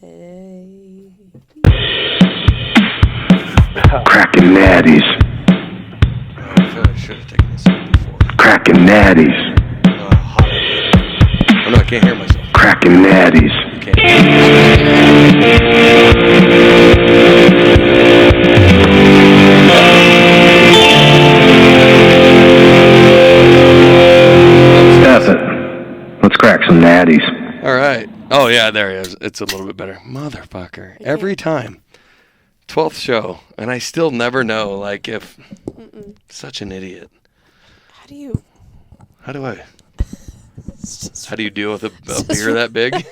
Hey. Crackin' Nattties. I feel like I should have taken this out before. Crackin' Nattties. Hot. Oh no, I can't hear myself. Crackin' Nattties. You can't. Stop it. Let's crack some Natties. All right. Oh yeah, there he is. It's a little bit better. Motherfucker. Every time. 12th show, and I still never know, like, if... Such an idiot. How do you... How do I... Just How do you deal with a beer that big?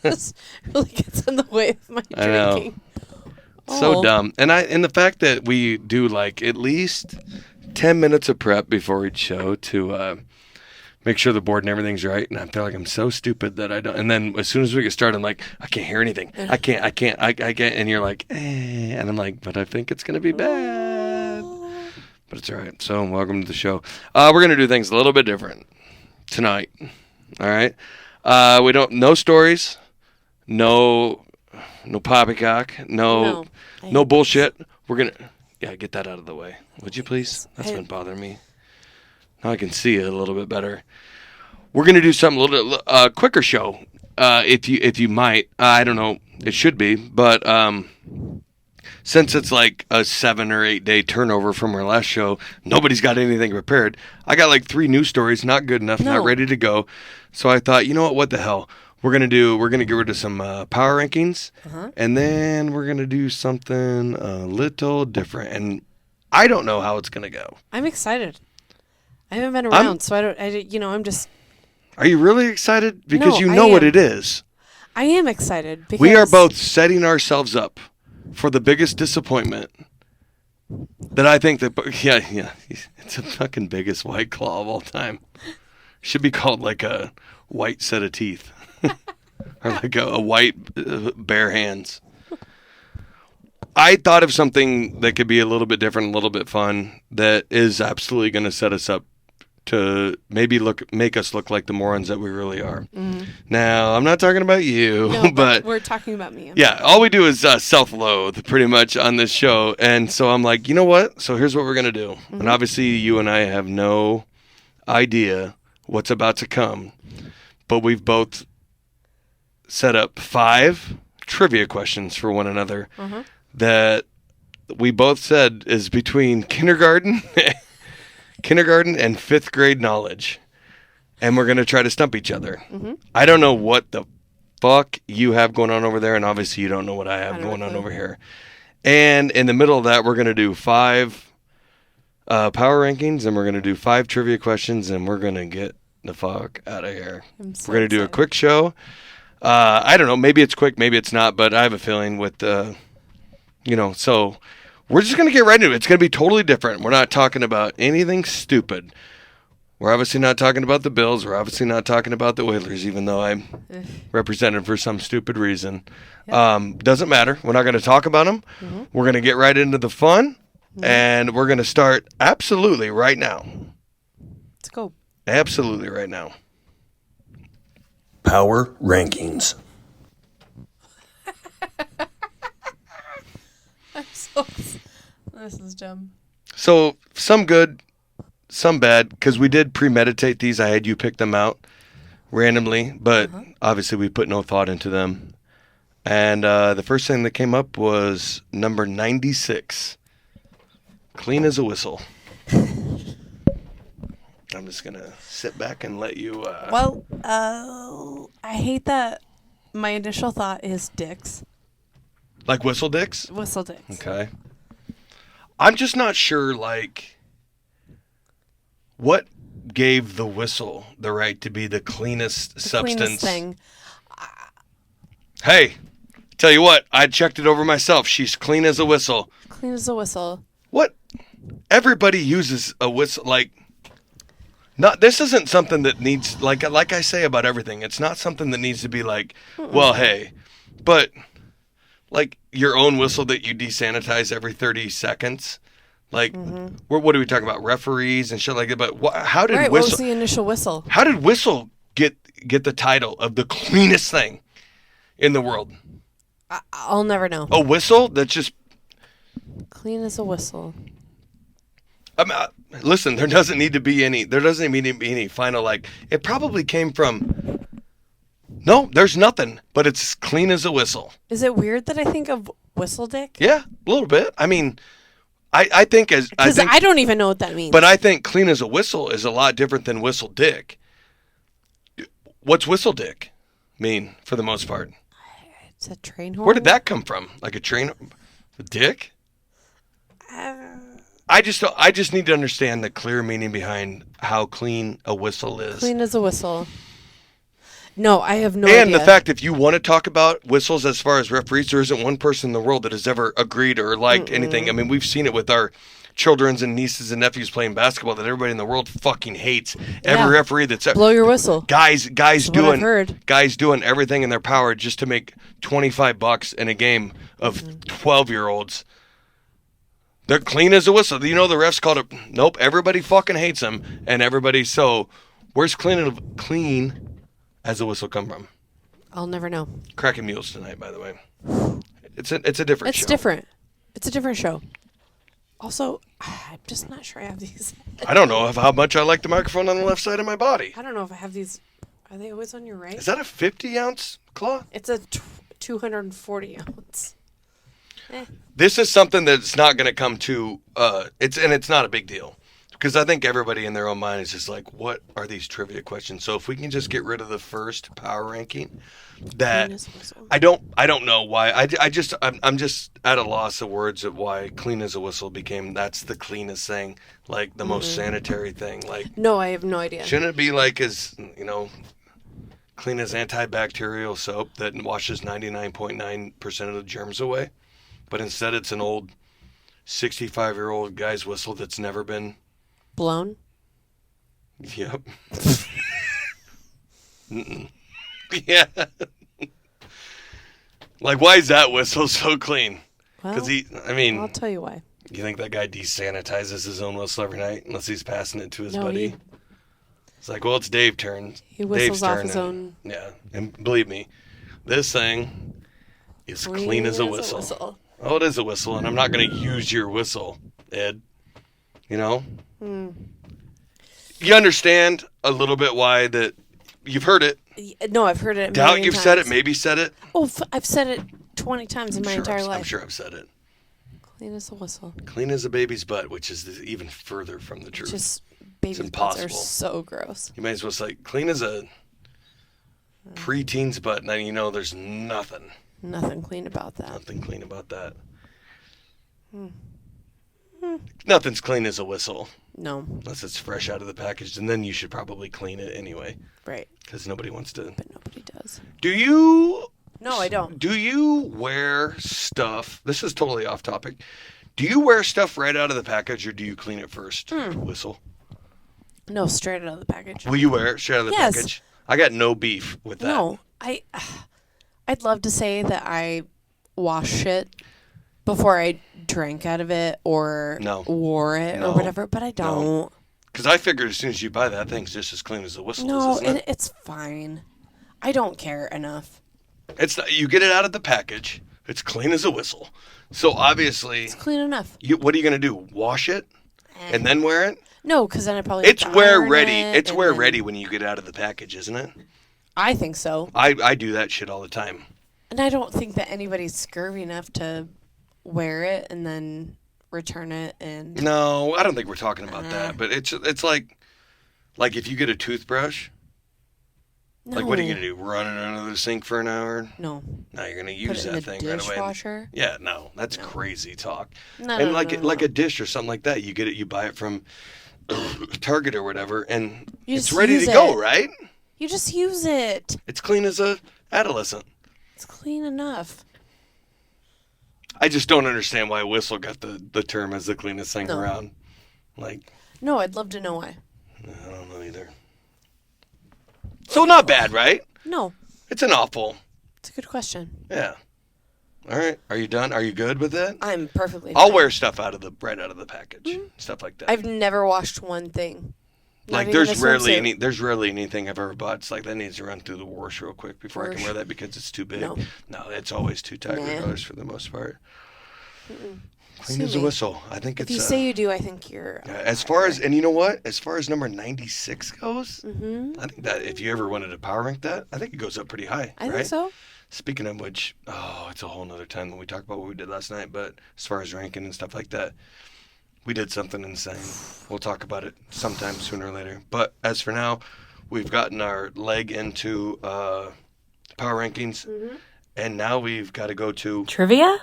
just really gets in the way of my I know. drinking. So Oh. dumb. And the fact that we do, like, at least 10 minutes of prep before each show to make sure the board and everything's right, and I feel like I'm so stupid that I don't... And then as soon as we get started, I'm like, I can't hear anything. I can't. And you're like, and I'm like, but I think it's going to be bad. But it's all right. So welcome to the show. We're going to do things a little bit different tonight. All right? We don't... No stories. No poppycock. No bullshit. We're going to... Yeah, get that out of the way. Would you please? That's been bothering me. Now I can see it a little bit better. We're going to do something a little bit quicker show, if you might. I don't know. It should be. But since it's like a 7 or 8 day turnover from our last show, nobody's got anything prepared. I got like 3 news stories, not good enough, not ready to go. So I thought, you know what the hell? We're going to get rid of some power rankings, and then we're going to do something a little different. And I don't know how it's going to go. I'm excited. I haven't been around, so I'm just... Are you really excited? Because No, you I know what am. it is. I am excited because... We are both setting ourselves up for the biggest disappointment that I think that... Yeah. It's the fucking biggest White Claw of all time. Should be called like a white set of teeth. Or like a white bare hands. I thought of something that could be a little bit different, a little bit fun, that is absolutely going to set us up to maybe make us look like the morons that we really are. Mm-hmm. Now, I'm not talking about you, No, but we're talking about me. Yeah, all we do is self-loathe pretty much on this show. And so I'm like, you know what? So here's what we're going to do. Mm-hmm. And obviously you and I have no idea what's about to come, but we've both set up 5 trivia questions for one another that we both said is between kindergarten and 5th grade knowledge. And we're going to try to stump each other. Mm-hmm. I don't know what the fuck you have going on over there, and obviously you don't know what I have going on over here. And in the middle of that, we're going to do 5 power rankings, and we're going to do 5 trivia questions, and we're going to get the fuck out of here. We're going to do a quick show. I don't know. Maybe it's quick, maybe it's not, but I have a feeling with so we're just going to get right into it. It's going to be totally different. We're not talking about anything stupid. We're obviously not talking about the Bills. We're obviously not talking about the Oilers, even though I'm represented for some stupid reason. Yep. Doesn't matter. We're not going to talk about them. Mm-hmm. We're going to get right into the fun, and we're going to start absolutely right now. Let's go. Absolutely right now. Power rankings. This is dumb. So some good, some bad, because we did premeditate these. I had you pick them out randomly, but obviously we put no thought into them. And the first thing that came up was number 96. Clean as a whistle. I'm just going to sit back and let you... I hate that my initial thought is dicks. Like whistle dicks? Whistle dicks. Okay. I'm just not sure, what gave the whistle the right to be the cleanest substance? Cleanest thing. Hey, tell you what, I checked it over myself. She's clean as a whistle. Clean as a whistle. What? Everybody uses a whistle, this isn't something that needs, like I say about everything, it's not something that needs to be well, hey, but... like your own whistle that you desanitize every 30 seconds. What are we talking about? Referees and shit like that. But how did What whistle? was the initial whistle? How did whistle get the title of the cleanest thing in the world? I'll never know. A whistle that's just... Clean as a whistle. Listen, there doesn't need to be any final, like, it probably came from, no, there's nothing, but it's clean as a whistle. Is it weird that I think of whistle dick? Yeah, a little bit. I mean, I think Because I don't even know what that means. but I think clean as a whistle is a lot different than whistle dick. What's whistle dick mean, for the most part? It's a train horn. Where did that come from? Like a dick? I just need to understand the clear meaning behind how clean a whistle is. Clean as a whistle. No, I have no idea. And the fact, if you want to talk about whistles as far as referees, there isn't one person in the world that has ever agreed or liked anything. I mean, we've seen it with our children's and nieces and nephews playing basketball that everybody in the world fucking hates. Every referee that's ever... Blow your whistle. Guys doing everything in their power just to make $25 in a game of 12-year-olds. They're clean as a whistle. You know, the refs called it, nope, everybody fucking hates them, and everybody, so where's clean as a whistle come from? I'll never know. Crackin' Mules tonight, by the way. It's a different show. It's different. It's a different show. Also, I'm just not sure I have these. I don't know how much I like the microphone on the left side of my body. I don't know if I have these. Are they always on your right? Is that a 50-ounce claw? It's a 240 ounce. This is something that's not going to come to, it's not a big deal. Because I think everybody in their own mind is just like, what are these trivia questions? So if we can just get rid of the first power ranking, that I don't know why. I'm just at a loss of words of why clean as a whistle became, that's the cleanest thing, like the most sanitary thing. Like, no, I have no idea. Shouldn't it be like as, clean as antibacterial soap that washes 99.9% of the germs away? But instead it's an old 65-year-old guy's whistle that's never been... blown? Yep. Yeah. Like, why is that whistle so clean? Because I'll tell you why. You think that guy desanitizes his own whistle every night unless he's passing it to his buddy? It's like, well, it's Dave's turn. He whistles off his own. Yeah, and believe me, this thing is clean as a whistle. Oh, it is a whistle, and I'm not going to use your whistle, Ed. You know? You understand a little bit why that you've heard it. No, I've heard it. Doubt you've said it, maybe said it. Oh, I've said it 20 times in my entire life. I'm sure I've said it. Clean as a whistle. Clean as a baby's butt, which is even further from the truth. Just baby's butts are so gross. You might as well say clean as a preteen's butt, and then you know there's nothing. Nothing clean about that. Nothing clean about that. Nothing's clean as a whistle. No. Unless it's fresh out of the package, and then you should probably clean it anyway. Right. Because nobody wants to. But nobody does. Do you... No, I don't. Do you wear stuff... This is totally off topic. Do you wear stuff right out of the package, or do you clean it first? Whistle. No, straight out of the package. Will you wear it straight out of the package? I got no beef with that. No. I'd love to say that I wash it before I drank out of it or wore it or whatever, but I don't. Because I figured as soon as you buy that thing's just as clean as a whistle is, isn't it? It's fine. I don't care enough. It's not, you get it out of the package. It's clean as a whistle. So obviously... It's clean enough. What are you going to do? Wash it? And then wear it? No, because then I probably It's wear ready. It's wear ready when you get out of the package, isn't it? I think so. I do that shit all the time. And I don't think that anybody's scurvy enough to wear it and then return it and... No, I don't think we're talking about that. But it's like if you get a toothbrush... No. Like, what are you going to do? Run it under the sink for an hour? No. No, you're going to use that thing right away. Dishwasher? Yeah, no. That's crazy talk. No, like a dish or something like that, you get it, you buy it from Target or whatever, and it's ready to go, right? You just use it. It's clean as a adolescent. It's clean enough. I just don't understand why whistle got the term as the cleanest thing around. Like. No, I'd love to know why. I don't know either. So not bad, right? No. It's an awful. It's a good question. Yeah. All right. Are you done? Are you good with it? I'm perfectly I'll fine. wear stuff right out of the package. Stuff like that. I've never washed one thing. Like there's rarely anything I've ever bought. It's like that needs to run through the wash real quick before I can wear that because it's too big. No, it's always too tight regardless for the most part. Clean as a whistle. I think if you say you do, I think you're. As far as, and you know what? As far as number 96 goes, I think that if you ever wanted to power rank that, I think it goes up pretty high. I think so. Speaking of which, it's a whole nother time when we talk about what we did last night. But as far as ranking and stuff like that, we did something insane. We'll talk about it sometime sooner or later. But as for now, we've gotten our leg into power rankings, and now we've got to go to trivia.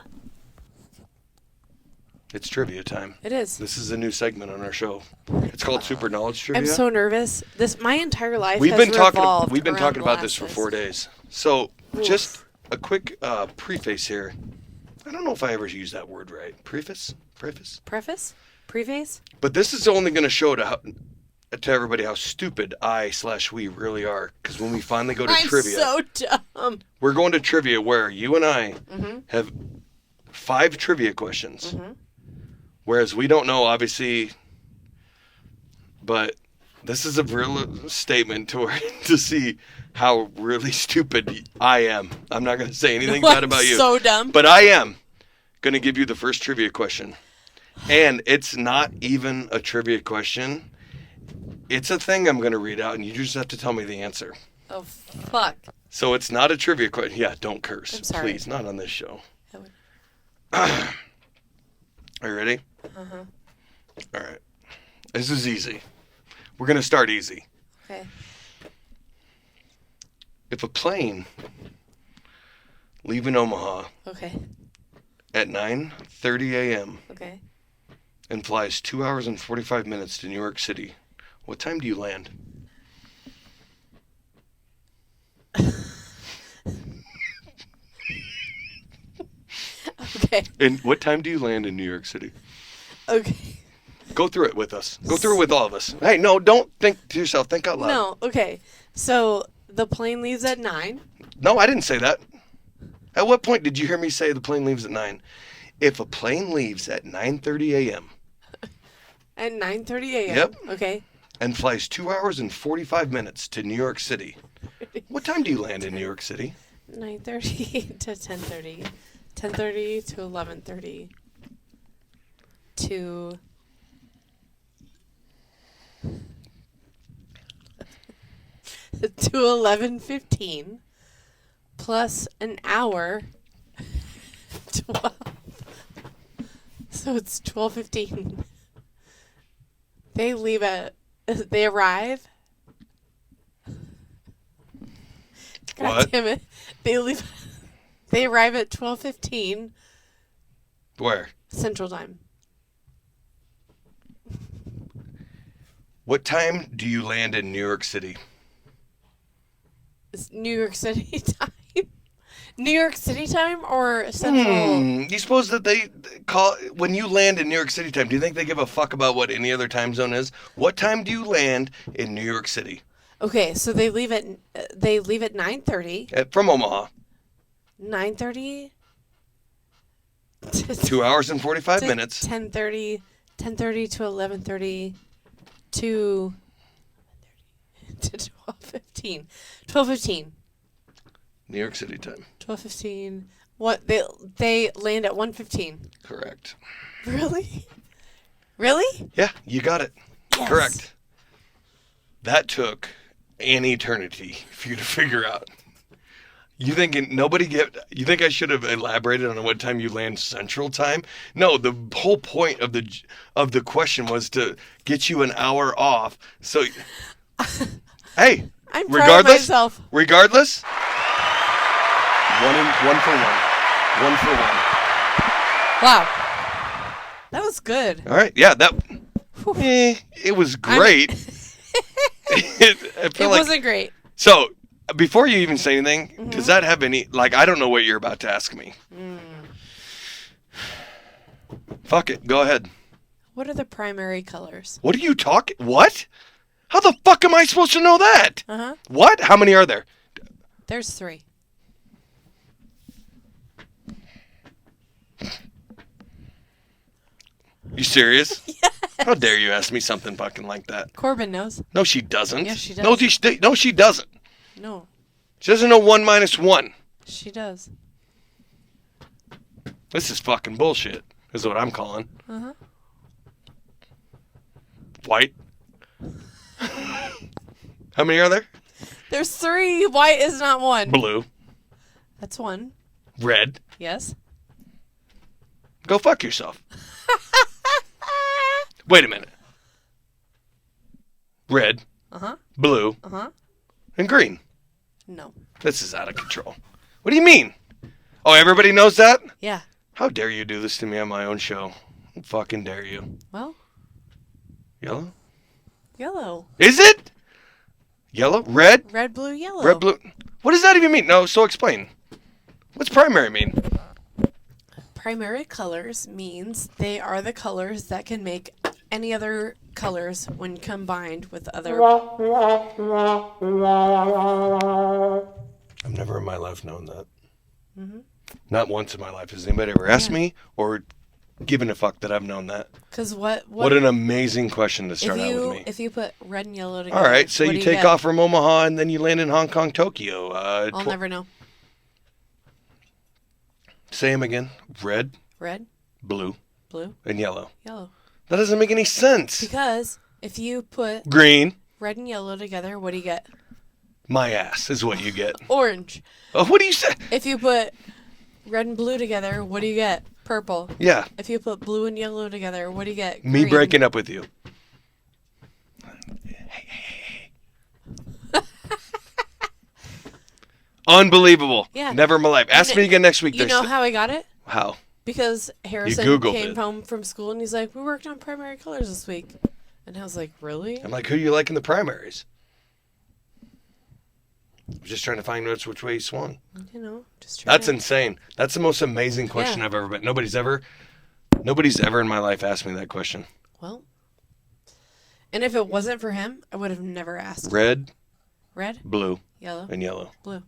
It's trivia time. It is. This is a new segment on our show. It's called Super Knowledge Trivia. I'm so nervous. My entire life we've has been revolved We've been talking about glasses. this for 4 days. So just a quick preface here. I don't know if I ever used that word right. Preface? Preface? But this is only going to show to everybody how stupid we really are. Because when we finally go to trivia. I'm so dumb. We're going to trivia where you and I have 5 trivia questions. Whereas we don't know, obviously, but this is a real statement to see how really stupid I am. I'm not going to say anything bad about you. So dumb. But I am going to give you the first trivia question. And it's not even a trivia question. It's a thing I'm going to read out, and you just have to tell me the answer. Oh, fuck. So it's not a trivia question. Yeah, don't curse. I'm sorry. Please, not on this show. I Are you ready? Uh-huh. All right. This is easy. We're going to start easy. Okay. If a plane leaving Omaha at 9:30 a.m. and flies 2 hours and 45 minutes to New York City, what time do you land? Okay. And what time do you land in New York City? Okay. Go through it with us. Go through it with all of us. Hey, no, don't think to yourself. Think out loud. No, okay. So the plane leaves at 9. No, I didn't say that. At what point did you hear me say the plane leaves at 9? If a plane leaves at 9:30 a.m. At 9:30 a.m.? Yep. Okay. And flies 2 hours and 45 minutes to New York City, what time do you land in New York City? 9:30 to 10:30. 10:30 to 11:30 to 11:15 plus an hour 12. So it's 12:15. They arrive. God What? damn it. They arrive at 12:15 Where? Central Time. What time do you land in New York City? It's New York City time. New York City time or Central? You suppose that they call when you land in New York City time? Do you think they give a fuck about what any other time zone is? What time do you land in New York City? Okay, so they leave at 9:30. From Omaha. 9:30. 2 hours and 45 minutes. 10:30 to 11:30 to 12:15. 12:15. New York City time. 12:15. What they land at 1:15. Correct. Really? Really? Yeah, you got it. Yes. Correct. That took an eternity for you to figure out. You think I should have elaborated on what time you land Central Time? No, the whole point of the question was to get you an hour off. So, hey, I'm proud of myself. Regardless, one for one. One for one. Wow, that was good. All right, yeah, it was great. It wasn't great. So, before you even say anything, does that have any, I don't know what you're about to ask me. Fuck it, go ahead. What are the primary colors? What are you talking? What? How the fuck am I supposed to know that? Uh-huh. What? How many are there? There's 3. You serious? Yes. How dare you ask me something fucking like that? Corbin knows. No, she doesn't. Yes, she does. No, she doesn't. No. She doesn't know 1 minus 1. She does. This is fucking bullshit, is what I'm calling. Uh-huh. White. How many are there? There's 3. White is not 1. Blue. That's 1. Red. Yes. Go fuck yourself. Wait a minute. Red. Uh-huh. Blue. Uh-huh. And green. No. This is out of control. What do you mean? Oh, everybody knows that? Yeah. How dare you do this to me on my own show? How fucking dare you? Well. Yellow? Yellow. Is it? Yellow? Red? Red, blue, yellow. Red, blue. What does that even mean? No, so explain. What's primary mean? Primary colors means they are the colors that can make any other colors when combined with other. I've never in my life known that. Mm-hmm. Not once in my life. Has anybody ever asked me or given a fuck that I've known that? Because what an amazing question to start out with me. If you put red and yellow together. All right, so you take off from Omaha and then you land in Hong Kong, Tokyo. I'll never know. Say them again. Red. Red. Blue. Blue. And yellow. Yellow. That doesn't make any sense. Because if you put green, red and yellow together, what do you get? My ass is what you get. Orange. What do you say? If you put red and blue together, what do you get? Purple. Yeah. If you put blue and yellow together, what do you get? Me Green. breaking up with you. Hey. Unbelievable. Yeah. Never in my life. Ask me again next week. You know how I got it? How? Because Harrison came home from school and he's like, we worked on primary colors this week. And I was like, really? I'm like, who do you like in the primaries? I was just trying to find out which way he swung. You know, just trying. That's insane. That's the most amazing question I've ever been. Nobody's ever in my life asked me that question. Well, and if it wasn't for him, I would have never asked. Red, blue, yellow. Blue.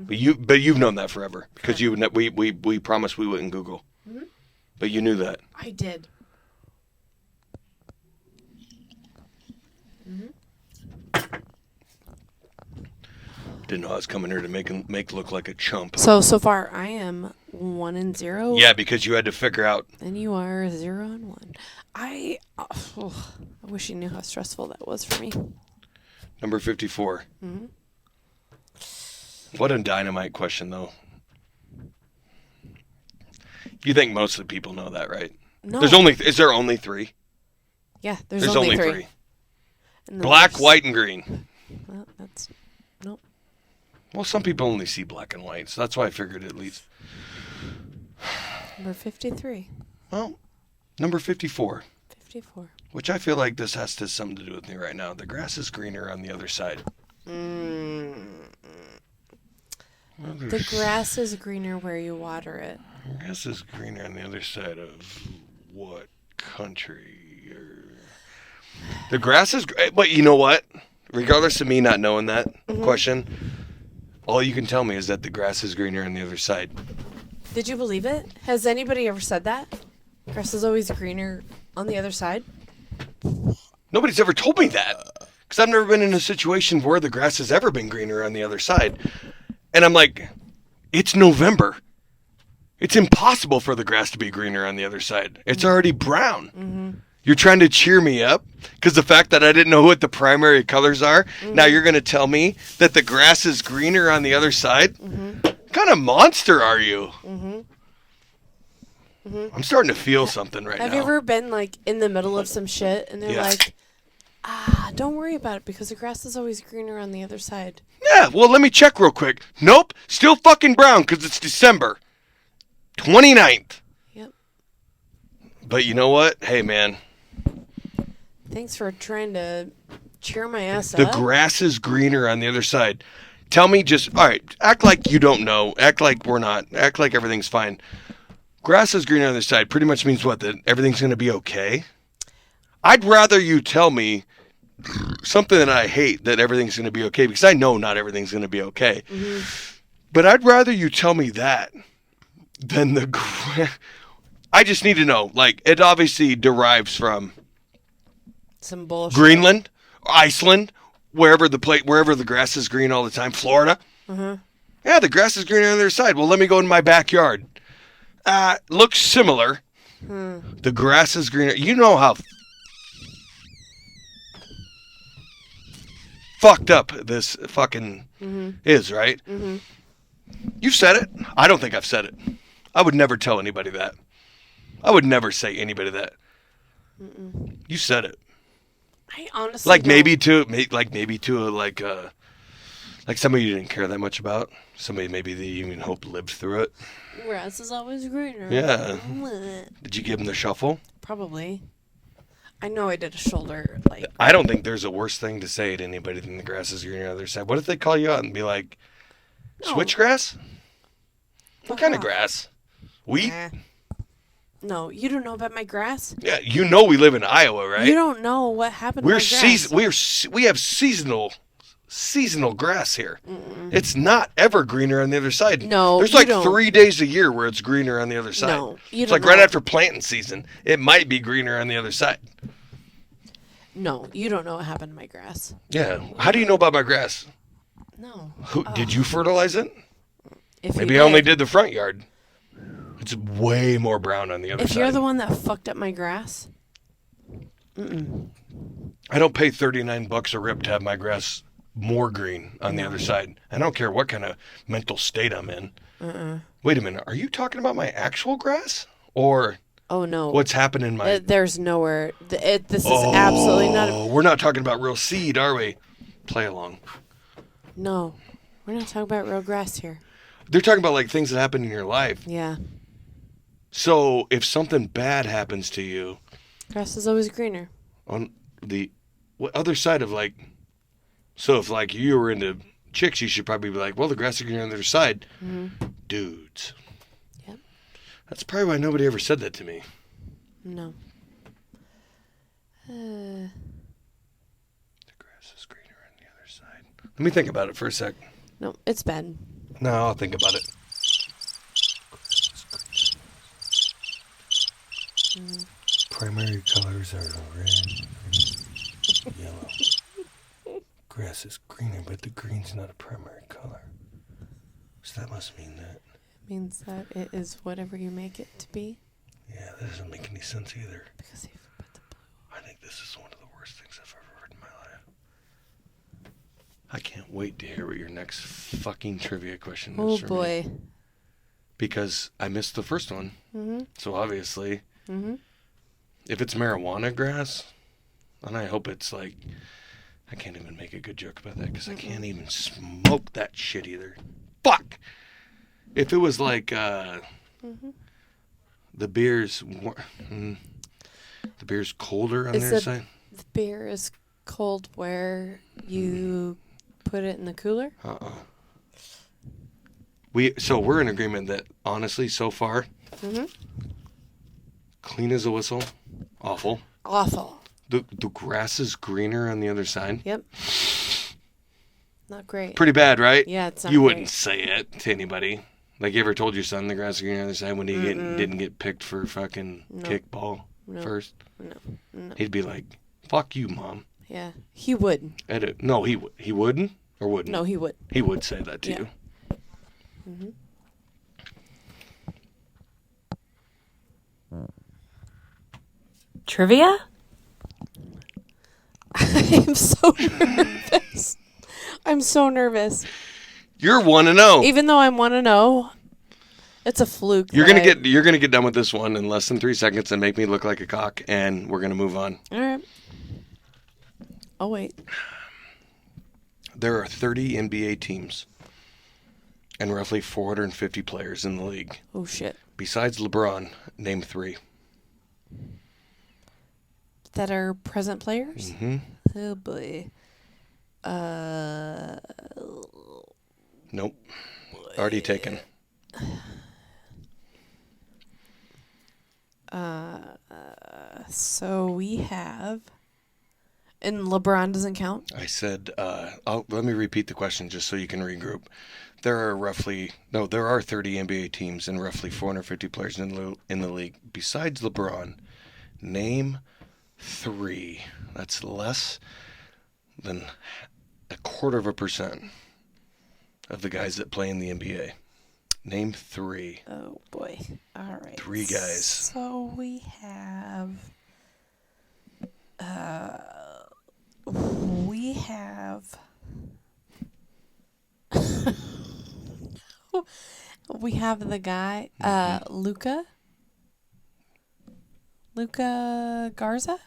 Mm-hmm. But you've known that forever because we promised we wouldn't Google. Mm-hmm. But you knew that. I did. Mm-hmm. Didn't know I was coming here to make look like a chump. So far I am 1-0. Yeah, because you had to figure out. And you are 0-1. I wish you knew how stressful that was for me. Number 54. Mm-hmm. What a dynamite question, though. You think most of the people know that, right? No. Is there only 3? Yeah, there's only 3. Black, white, and green. Well, that's nope. Well, some people only see black and white, so that's why I figured at least. Number 53. Well, number 54. 54. Which I feel like this has something to do with me right now. The grass is greener on the other side. The grass is greener where you water it. The grass is greener on the other side of what country? The grass is... But you know what? Regardless of me not knowing that question, all you can tell me is that the grass is greener on the other side. Did you believe it? Has anybody ever said that? Grass is always greener on the other side? Nobody's ever told me that. Because I've never been in a situation where the grass has ever been greener on the other side. And I'm like, it's November. It's impossible for the grass to be greener on the other side. It's already brown. Mm-hmm. You're trying to cheer me up because the fact that I didn't know what the primary colors are, now you're going to tell me that the grass is greener on the other side? Mm-hmm. What kind of monster are you? Mm-hmm. Mm-hmm. I'm starting to feel something right now. Have you ever been like in the middle of some shit and they're like, don't worry about it because the grass is always greener on the other side? Yeah, well, let me check real quick. Nope, still fucking brown because it's December 29th. Yep. But you know what? Hey, man. Thanks for trying to cheer my ass up. The grass is greener on the other side. Tell me all right, act like you don't know. Act like we're not. Act like everything's fine. Grass is greener on the other side pretty much means what? That everything's going to be okay? I'd rather you tell me something that I hate, that everything's going to be okay, because I know not everything's going to be okay. Mm-hmm. But I'd rather you tell me that than I just need to know. Like, it obviously derives from Some bullshit. Greenland, Iceland, wherever the grass is green all the time. Florida. Mm-hmm. Yeah, the grass is green on the other side. Well, let me go in my backyard. Looks similar. The grass is greener. You know how fucked up this fucking is, right? Mm-hmm. You said it. I don't think I've said it. I would never tell anybody that. I would never say anybody that. Mm-mm. You said it. I honestly like don't. maybe to like somebody you didn't care that much about. Somebody maybe that you even hope lived through it. Grass is always greener. Yeah. Did you give him the shuffle? Probably. I know I did a shoulder. I don't think there's a worse thing to say to anybody than the grass is greener on the other side. What if they call you out and be like, switchgrass? What kind of grass? Wheat? No, you don't know about my grass? Yeah, you know we live in Iowa, right? You don't know what happened to my grass. We have seasonal grass here. It's not ever greener on the other side. No, there's like 3 days a year where it's greener on the other side. No, you it's don't like know. right after planting season, it might be greener on the other side. No, you don't know what happened to my grass. Yeah. How do you know about my grass? No. Did you fertilize it? If Maybe I only did the front yard. It's way more brown on the other side. If you're the one that fucked up my grass, I don't pay $39 a rip to have my grass more green on the other side. I don't care what kind of mental state I'm in. Wait a minute. Are you talking about my actual grass? Or oh no, what's happening in my... There's nowhere. This is absolutely not... We're not talking about real seed, are we? Play along. No, we're not talking about real grass here. They're talking about like things that happen in your life. Yeah. So if something bad happens to you... Grass is always greener. On the other side of like... So if like you were into chicks, you should probably be like, well, the grass is greener on the other side. Dudes. Yep. That's probably why nobody ever said that to me. No. The grass is greener on the other side. Let me think about it for a sec. No, it's bad. No, I'll think about it. Primary colors are red and yellow. Grass is greener, but the green's not a primary color. So that must mean that. It means that it is whatever you make it to be. Yeah, that doesn't make any sense either. Because if you put the blue. I think this is one of the worst things I've ever heard in my life. I can't wait to hear what your next fucking trivia question is. Oh for boy. me. Because I missed the first one. So obviously, if it's marijuana grass, and I hope it's like, I can't even make a good joke about that because I can't even smoke that shit either. Fuck! If it was like, the beer's colder on the other side. The beer is cold where you put it in the cooler? We're in agreement that honestly, so far, clean as a whistle, awful. Awful. The grass is greener on the other side. Yep. Not great. Pretty bad, right? Yeah, it's not You great. wouldn't say it to anybody. Like, you ever told your son the grass is greener on the other side when he didn't get picked for fucking kickball first? No. He'd be like, fuck you, Mom. Yeah. He would. No, he wouldn't? Or wouldn't? No, he would. He would say that to you. Trivia? I'm so nervous. I'm so nervous. You're 1-0. Even though I'm 1-0, it's a fluke. You're gonna get done with this one in less than 3 seconds and make me look like a cock, and we're gonna move on. All right. Oh wait. There are 30 NBA teams and roughly 450 players in the league. Oh shit. Besides LeBron, name 3. That are present players? Oh boy. Nope. Already taken. So we have... And LeBron doesn't count? I said, let me repeat the question just so you can regroup. There are 30 NBA teams and roughly 450 players in the league. Besides LeBron, name 3. That's less than 0.25% of the guys that play in the NBA. Name 3. Oh, boy. All right. 3 guys. So we have... we have the guy, Luca Garza?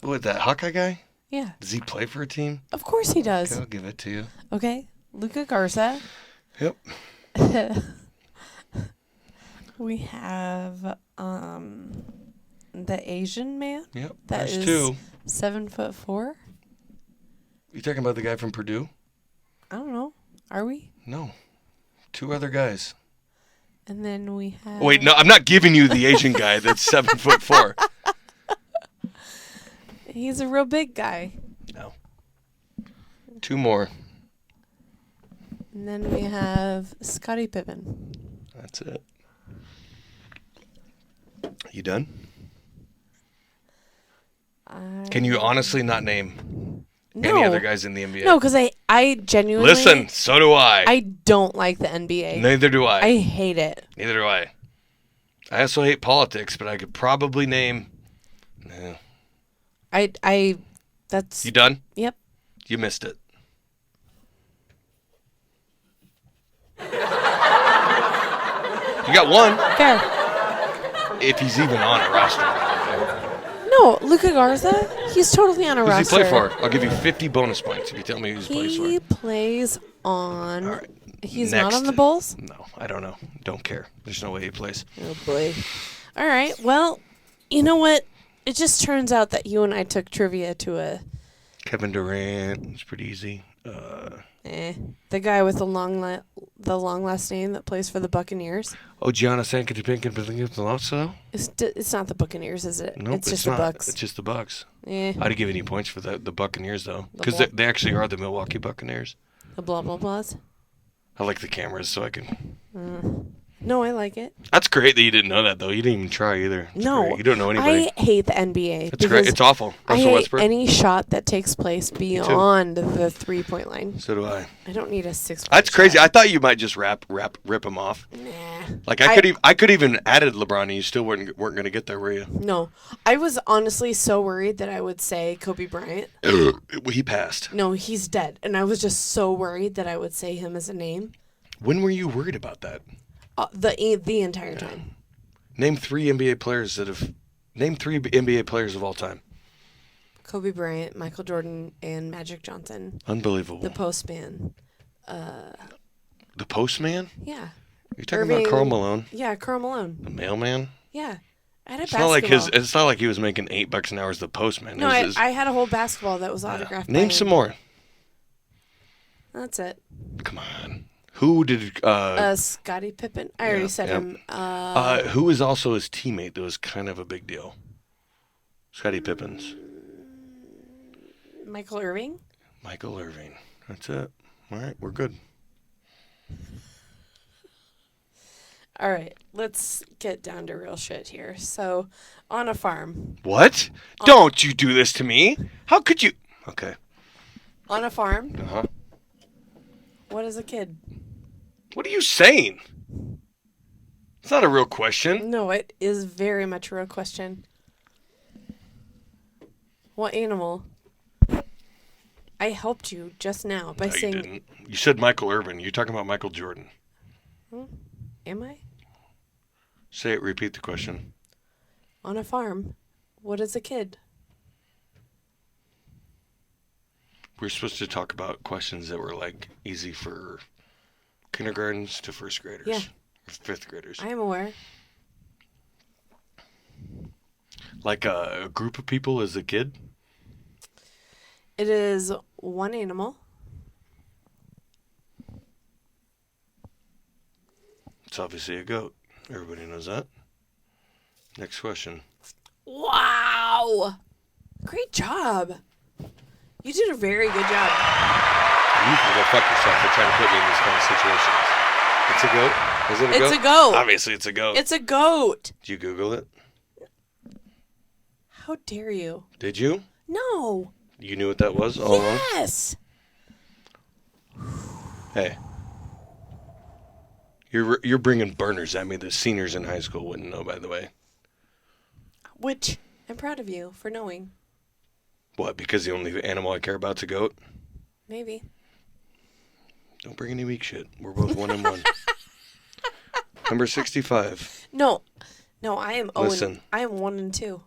What, that Hawkeye guy? Yeah. Does he play for a team? Of course he does. Okay, I'll give it to you. Okay. Luca Garza. Yep. We have the Asian man. Yep. That There's is 2. 7'4". You talking about the guy from Purdue? I don't know. Are we? No. 2 other guys. And then we have... Wait, no, I'm not giving you the Asian guy that's 7'4". He's a real big guy. No. 2 more. And then we have Scottie Pippen. That's it. You done? Can you honestly not name any other guys in the NBA? No, because I genuinely... Listen, so do I. I don't like the NBA. Neither do I. I hate it. Neither do I. I also hate politics, but I could probably name... No. That's... You done? Yep. You missed it. You got 1. Fair. If he's even on a roster. No, Luca Garza, he's totally on a roster. Who's he play for? I'll give you 50 bonus points if you tell me who he plays for. He plays on... All right. He's Next. not on the Bulls? No, I don't know. Don't care. There's no way he plays. Oh, boy. All right. Well, you know what? It just turns out that you and I took trivia to a... Kevin Durant. It's pretty easy. The guy with the long last name that plays for the Buccaneers. Oh, Gianna Sankatipinkin. It's not the Buccaneers, is it? Nope, it's just not. the Bucks. It's just the Bucks. Eh. I'd have given you points for the Buccaneers, though. Because they actually are the Milwaukee Buccaneers. The blah, blah, blahs. I like the cameras, so I can... No, I like it. That's great that you didn't know that, though. You didn't even try either. It's No. great. You don't know anybody. I hate the NBA. It's great. It's awful. I Russell hate Westbrook. any shot that takes place beyond the 3-point line. So do I. I don't need a 6-point That's crazy. shot. I thought you might just rip him off. Nah. Like I could even added LeBron, and you still weren't going to get there, were you? No. I was honestly so worried that I would say Kobe Bryant. He passed. No, he's dead. And I was just so worried that I would say him as a name. When were you worried about that? The entire time. Name 3 NBA players Name 3 NBA players of all time. Kobe Bryant, Michael Jordan, and Magic Johnson. Unbelievable. The Postman. The Postman? Yeah. You're talking about Karl Malone? Yeah, Karl Malone. The mailman? Yeah. I had a It's basketball. it's not like he was making $8 an hour as the postman. No, I had a whole basketball that was autographed. Name by some him. more. That's it. Come on. Who did Scottie Pippen. I already said him. Who was also his teammate that was kind of a big deal? Scottie Pippen's. Michael Irving. Michael Irving. That's it. All right, we're good. All right, let's get down to real shit here. So, on a farm. What? Don't you do this to me? How could you? Okay. On a farm. Uh-huh. What is a kid? What are you saying? It's not a real question. No, it is very much a real question. What animal? I helped you just now by saying... You didn't. You said Michael Irvin. You're talking about Michael Jordan. Am I? Say it. Repeat the question. On a farm, what is a kid? We're supposed to talk about questions that were like easy for kindergartens to first graders. Yeah. Or fifth graders. I am aware. Like a group of people as a kid? It is one animal. It's obviously a goat. Everybody knows that. Next question. Wow! Great job. You did a very good job. You can go fuck yourself for trying to put me in these kind of situations. It's a goat? Is it a goat? It's a goat. Obviously it's a goat. It's a goat. Did you Google it? How dare you? Did you? No. You knew what that was all along? Yes. Hey. You're bringing burners at me that seniors in high school wouldn't know, by the way. Which I'm proud of you for knowing. What, because the only animal I care about is a goat? Maybe. Don't bring any weak shit. We're both 1-1. Number 65. No, I am. Listen. I am 1-2.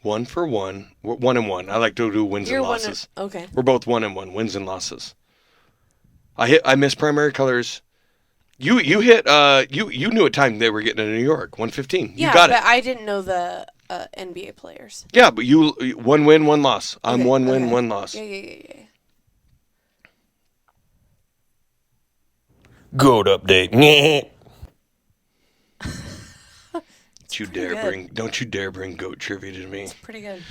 1 for 1. We're 1-1. I like to do wins and losses. Okay. We're both 1-1. Wins and losses. I missed primary colors. You hit. You knew what time they were getting in New York. 1:15. Yeah, you got but it. I didn't know the NBA players. Yeah, but you 1 win, 1 loss. I'm Okay, 1 win, okay. 1 loss. Yeah. Goat update. Don't you dare bring goat trivia to me. It's pretty good.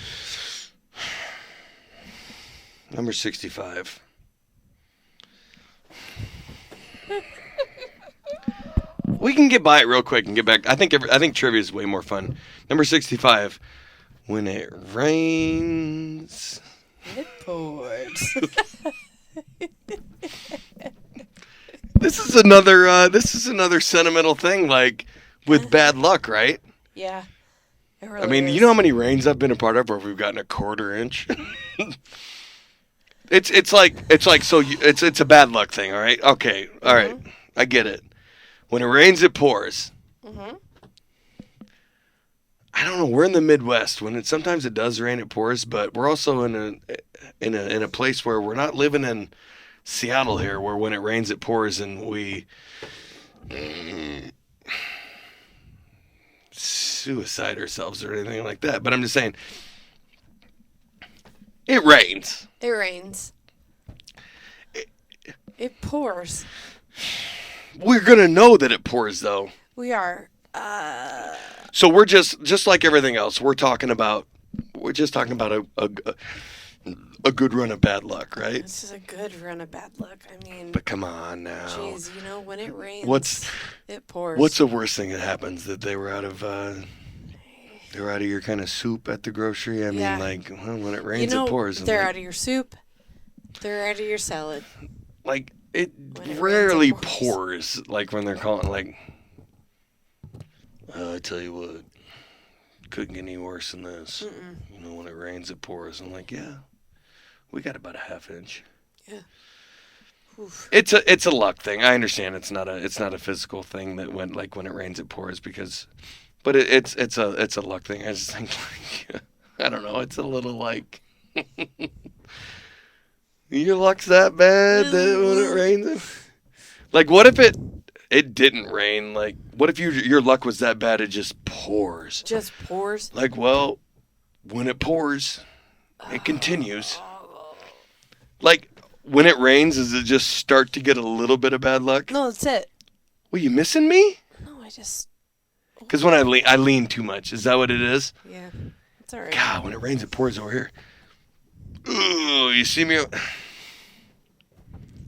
Number 65. We can get by it real quick and get back. I think trivia is way more fun. Number 65. When it rains, It pours. This is another sentimental thing, like with bad luck, right? Yeah. It really I mean, is. you know how many rains I've been a part of where we've gotten a quarter inch. It's a bad luck thing, all right? Okay, all right, I get it. When it rains, it pours. Mm-hmm. I don't know. We're in the Midwest. Sometimes it does rain, it pours, but we're also in a place where we're not living in Seattle here, where when it rains, it pours, and we suicide ourselves or anything like that. But I'm just saying, it rains. It rains. It pours. We're gonna know that it pours, though. We are. So we're just like everything else. We're just talking about a good run of bad luck, right? This is a good run of bad luck. I mean, But come on now. jeez, when it rains, it pours. What's the worst thing that happens? That they were out of your kind of soup at the grocery? I mean, Yeah. when it rains, it pours. And They're out of your soup. They're out of your salad. Like it When it rarely rains, it pours. pours. Like when they're calling, like, I tell you what, couldn't get any worse than this. Mm-mm. When it rains, it pours. I'm like, yeah, we got about a half inch. Yeah. Oof. It's a luck thing. I understand it's not a physical thing that when it rains, it pours but it's a luck thing. I just think like I don't know. It's a little like your luck's that bad that when it rains. Like, what if it didn't rain? Like, what if your luck was that bad it just pours? Just pours. Like, well, when it pours, it continues. Like, when it rains, does it just start to get a little bit of bad luck? No, that's it. Were you missing me? No, I just. Because when I lean too much. Is that what it is? Yeah, it's all right. God, when it rains, it pours over here. Ooh, you see me?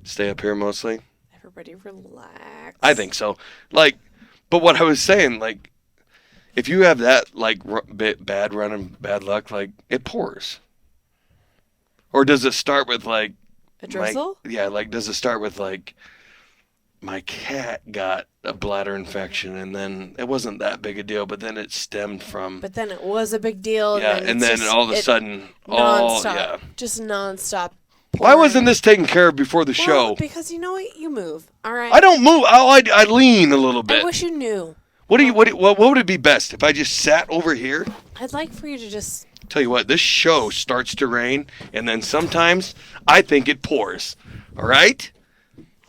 Stay up here mostly? Everybody relax. I think so. Like, but what I was saying, like, if you have that, like, bad run and bad luck, like, it pours. Or does it start with, like... A drizzle? Does it start with, like, my cat got a bladder infection, and then it wasn't that big a deal, but then it stemmed from... But then it was a big deal. Yeah, and then all of a sudden... Non-stop. Just non-stop. Why wasn't this taken care of before the show? Well, because you know what? You move. All right? I don't move. I lean a little bit. I wish you knew. What would it be best if I just sat over here? I'd like for you to just... Tell you what, this show starts to rain, and then sometimes I think it pours. All right?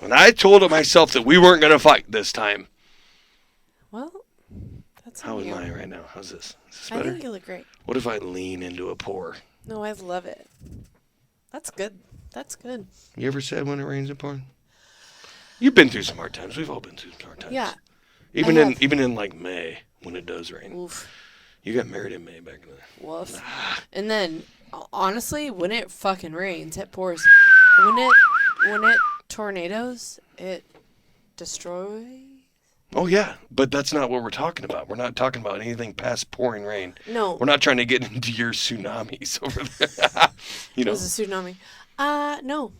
And I told myself that we weren't going to fight this time. Well, that's How on am you. I right now? How's this? Is this I better? think you look great. What if I lean into a pour? No, I love it. That's good. That's good. You ever said when it rains it pours? You've been through some hard times. We've all been through some hard times. Yeah. Even I have. in like May when it does rain. Oof. You got married in May back in the... Woof. And then, honestly, when it fucking rains, it pours. When it tornadoes, it destroys. Oh, yeah, but that's not what we're talking about. We're not talking about anything past pouring rain. No. We're not trying to get into your tsunamis over there. It was a tsunami. No.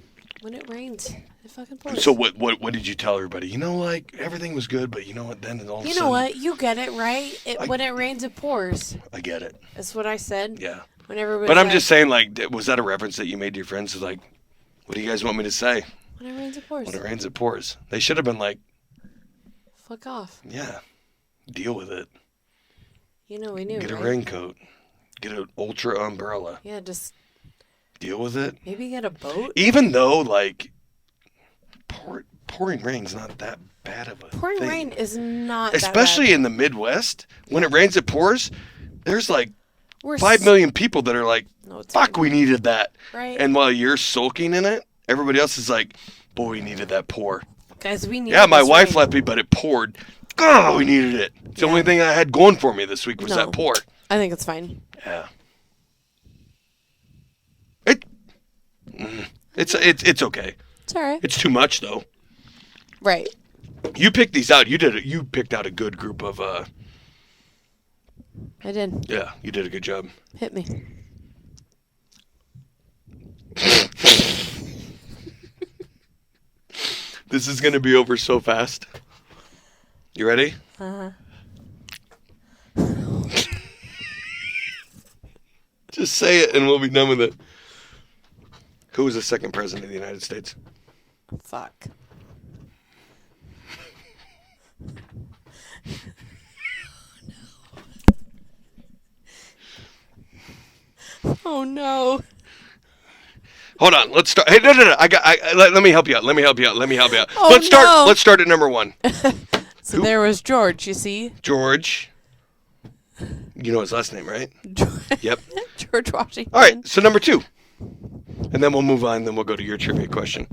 When it rains, it fucking pours. So what did you tell everybody? You know, like, everything was good, but you know what, then all of a sudden... You know what? You get it, right? When it rains, it pours. I get it. That's what I said. Yeah. When everybody but I'm just saying, like, was that a reference that you made to your friends? Like, what do you guys want me to say? When it rains, it pours. When it rains, it pours. They should have been like... Fuck off. Yeah. Deal with it. You know, we knew, Get a right? raincoat. Get an ultra umbrella. Yeah, just... Deal with it. Maybe get a boat? Even though, like, pouring rain's not that bad of a Pouring thing. rain is not that Especially bad. in the Midwest. When it rains, it pours. There's, like, 5 million people that are like, fuck, we needed that. Right. And while you're sulking in it, everybody else is like, boy, we needed that pour. Guys, we needed Yeah, my wife rain. left me, but it poured. Oh, we needed it. It's the only thing I had going for me this week was that pour. I think it's fine. Yeah. It's okay. It's all right. It's too much though. Right. You picked these out. You picked out a good group of I did. Yeah, you did a good job. Hit me. This is going to be over so fast. You ready? Uh-huh. Just say it and we'll be done with it. Who was the second president of the United States? Fuck. Oh no. Hold on. Let's start. Hey, no. Let me help you out. Oh, Let's start. no. Let's start at number 1. So there was George, you see? George. You know his last name, right? Yep. George Washington. All right. So number 2. And then we'll move on. Then we'll go to your trivia question.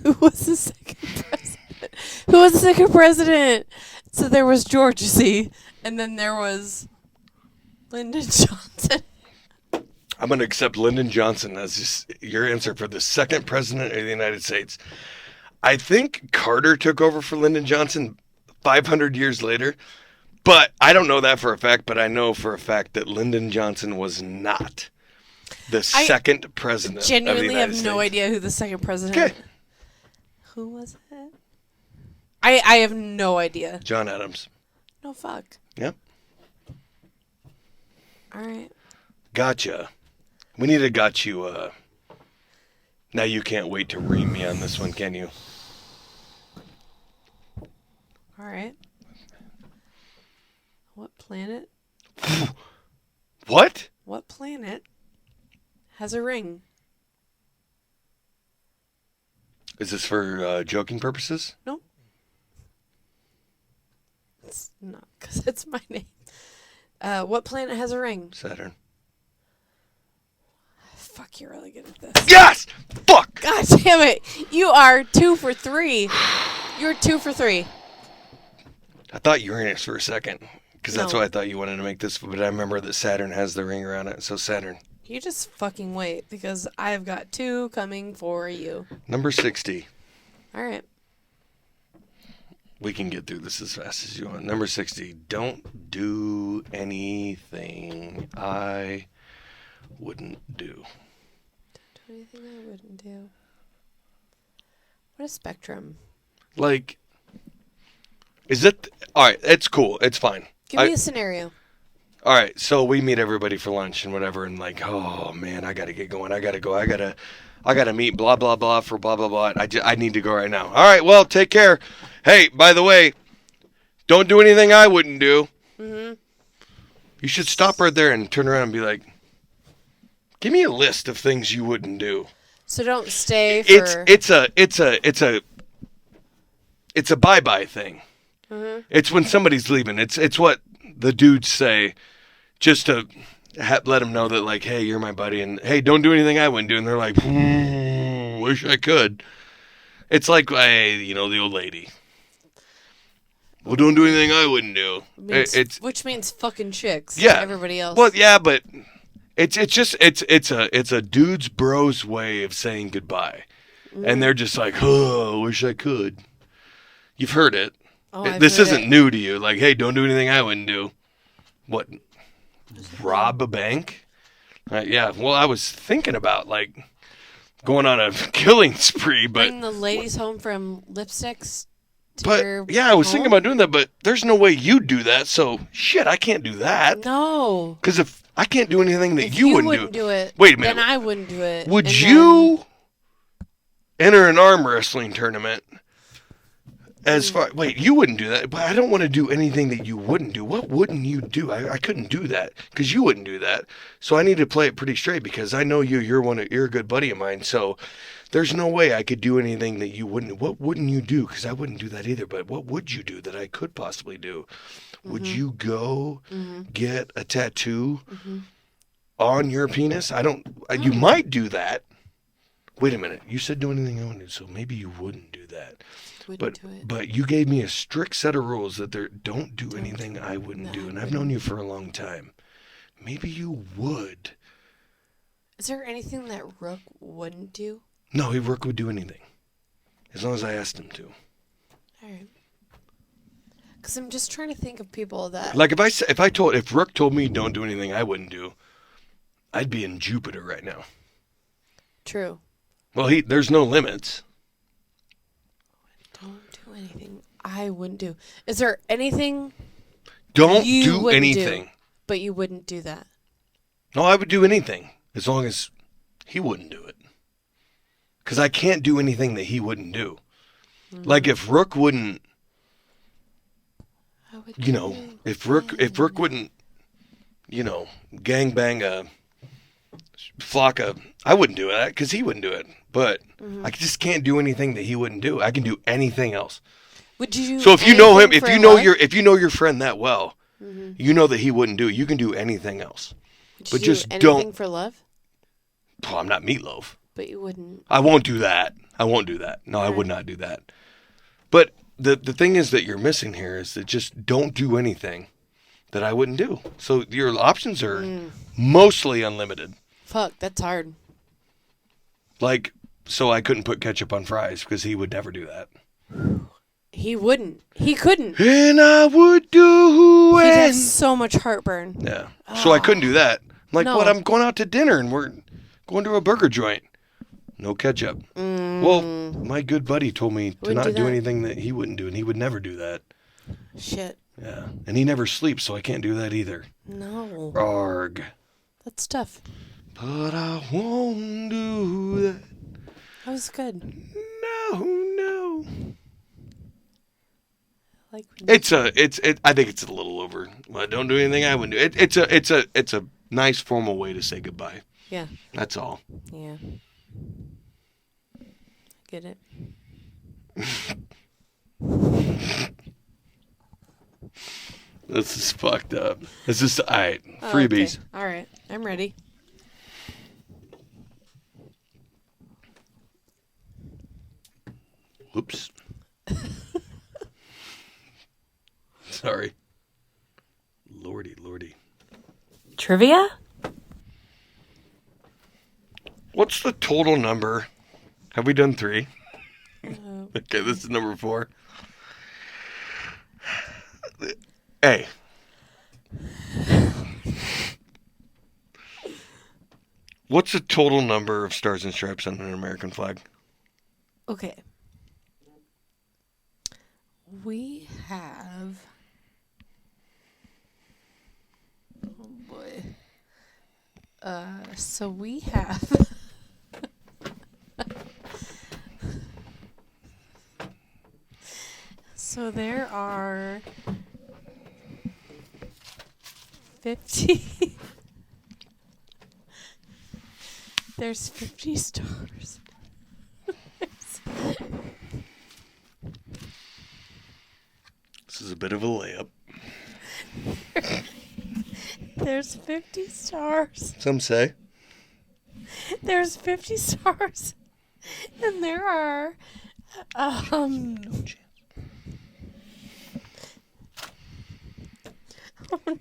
Who was the second president? Who was the second president? So there was George, you see? And then there was Lyndon Johnson. I'm going to accept Lyndon Johnson as your answer for the second president of the United States. I think Carter took over for Lyndon Johnson 500 years later, but I don't know that for a fact, but I know for a fact that Lyndon Johnson was not the second president of the United States. Genuinely have no idea who the second president. Okay. Who was it? I have no idea. John Adams. No fuck. Yep. All right. Gotcha. We need a got you. Now you can't wait to ream me on this one, can you? All right. What planet? What? What planet has a ring? Is this for joking purposes? No. It's not, because it's my name. What planet has a ring? Saturn. Fuck, you're really good at this. Yes! Fuck! God damn it. You are 2 for 3. You're 2 for 3. I thought Uranus for a second, because that's No. why I thought you wanted to make this, but I remember that Saturn has the ring around it, so Saturn. You just fucking wait, because I've got 2 coming for you. Number 60. All right. We can get through this as fast as you want. Number 60. Don't do anything I wouldn't do. Don't do anything I wouldn't do. What a spectrum. Like, is it... All right, it's cool. It's fine. Give me a scenario. All right, so we meet everybody for lunch and whatever, and like, oh, man, I got to get going. I got to go. I got to meet blah, blah, blah for blah, blah, blah. I need to go right now. All right, well, take care. Hey, by the way, don't do anything I wouldn't do. Mm-hmm. You should stop right there and turn around and be like, give me a list of things you wouldn't do. So don't stay for... It's a bye-bye thing. Mm-hmm. It's when somebody's leaving. It's what the dudes say just to let them know that, like, hey, you're my buddy, and hey, don't do anything I wouldn't do. And they're like, wish I could. It's like, hey, the old lady. Well, don't do anything I wouldn't do. Which means fucking chicks. Yeah. To everybody else. Well, yeah, but it's a dude's bro's way of saying goodbye, and they're just like, oh, wish I could. You've heard it. Oh, I've this heard isn't it. new to you. Like, hey, don't do anything I wouldn't do. What? Rob a bank? Yeah. Well, I was thinking about like going on a killing spree, but Bring the ladies home from lipsticks. I was thinking about doing that, but there's no way you'd do that. So shit, I can't do that. No. Because if I can't do anything that If you wouldn't wouldn't do it, wait a minute. then I wouldn't do it. Would and you enter an arm wrestling tournament? You wouldn't do that, but I don't want to do anything that you wouldn't do. What wouldn't you do? I couldn't do that because you wouldn't do that. So I need to play it pretty straight because I know you. You're a good buddy of mine. So there's no way I could do anything that you wouldn't. What wouldn't you do? Because I wouldn't do that either. But what would you do that I could possibly do? Mm-hmm. Would you go get a tattoo on your penis? You might do that. Wait a minute. You said do anything I wouldn't do, so maybe you wouldn't do that. But you gave me a strict set of rules that don't do anything I wouldn't do, and I've known you for a long time. Maybe you would. Is there anything that Rook wouldn't do? No, Rook would do anything, as long as I asked him to. All right. Because I'm just trying to think of people that. Like if Rook told me don't do anything I wouldn't do, I'd be in Jupiter right now. True. Well, there's no limits. Don't do anything I wouldn't do. Is there anything? Don't do anything. But you wouldn't do that. No, I would do anything as long as he wouldn't do it. Because I can't do anything that he wouldn't do. Mm-hmm. Like if Rook wouldn't, if Rook wouldn't, gangbang a flock of, I wouldn't do that because he wouldn't do it. But I just can't do anything that he wouldn't do. I can do anything else. Would you? So if you know him, if you know your friend that well, you know that he wouldn't do it. You can do anything else. But just don't for love. Oh, I'm not Meatloaf. But you wouldn't. I won't do that. No, I would not do that. But the thing is that you're missing here is that just don't do anything that I wouldn't do. So your options are mostly unlimited. Fuck, that's hard. Like, so I couldn't put ketchup on fries because he would never do that. He wouldn't. He couldn't. And I would do it. He'd have so much heartburn. Yeah. So I couldn't do that. I'm like, No. what? I'm going out to dinner and we're going to a burger joint. No ketchup. Well, my good buddy told me to not do anything that he wouldn't do, and he would never do that. Shit. Yeah. And he never sleeps, so I can't do that either. No. Arg. That's tough. But I won't do that. That was good. No. I think it's a little over. Well, don't do anything I wouldn't do. It's a nice formal way to say goodbye. Yeah. That's all. Yeah. Get it. This is fucked up. This is all right. Freebies. Okay. All right. I'm ready. Whoops. Sorry. Lordy. Trivia? What's the total number? Have we done 3? Okay, this is number 4. Hey. What's the total number of stars and stripes on an American flag? Okay. We have... Oh, boy. So we have... So there are 50... There's 50 stars. This is a bit of a layup. There's 50 stars. Some say. There's 50 stars. And there are No chance. Oh no.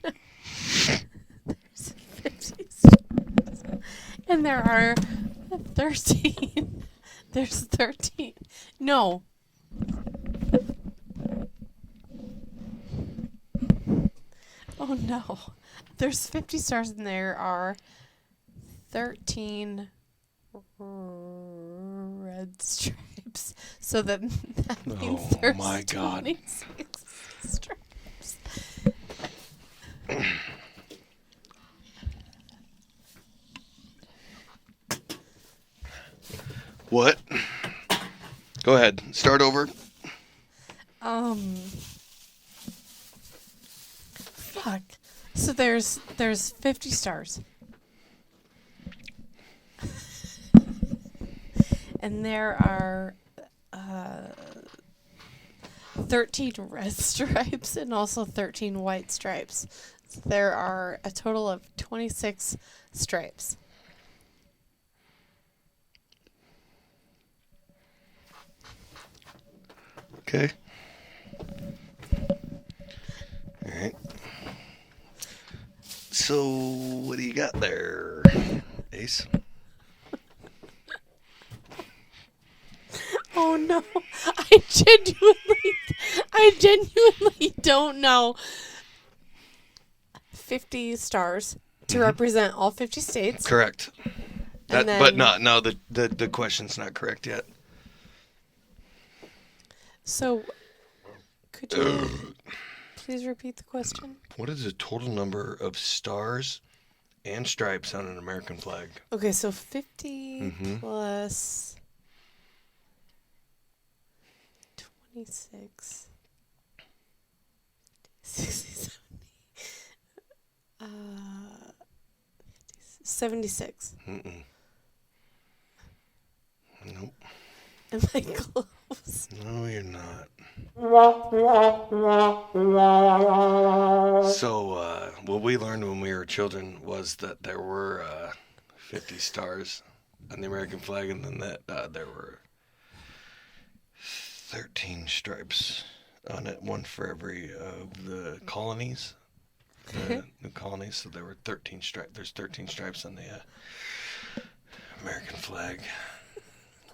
There's 50 stars. And there are 13. There's 13. No. Oh, no. There's 50 stars and there are 13 red stripes. So that means there's my God. 26 stripes. What? Go ahead. Start over. Fuck. So there's 50 stars. And there are 13 red stripes and also 13 white stripes. So there are a total of 26 stripes. Okay. All right. So, what do you got there, Ace? Oh no. I genuinely don't know. 50 stars to represent all 50 states. Correct. And then, but no, the question's not correct yet. So, could you please repeat the question? What is the total number of stars and stripes on an American flag? Okay, so 50 plus 26, 60, 76. Nope. Am I close? No, you're not. So, what we learned when we were children was that there were 50 stars on the American flag, and then that there were 13 stripes on it, one for every of the colonies, the new colonies. So there were 13 stripes. There's 13 stripes on the American flag,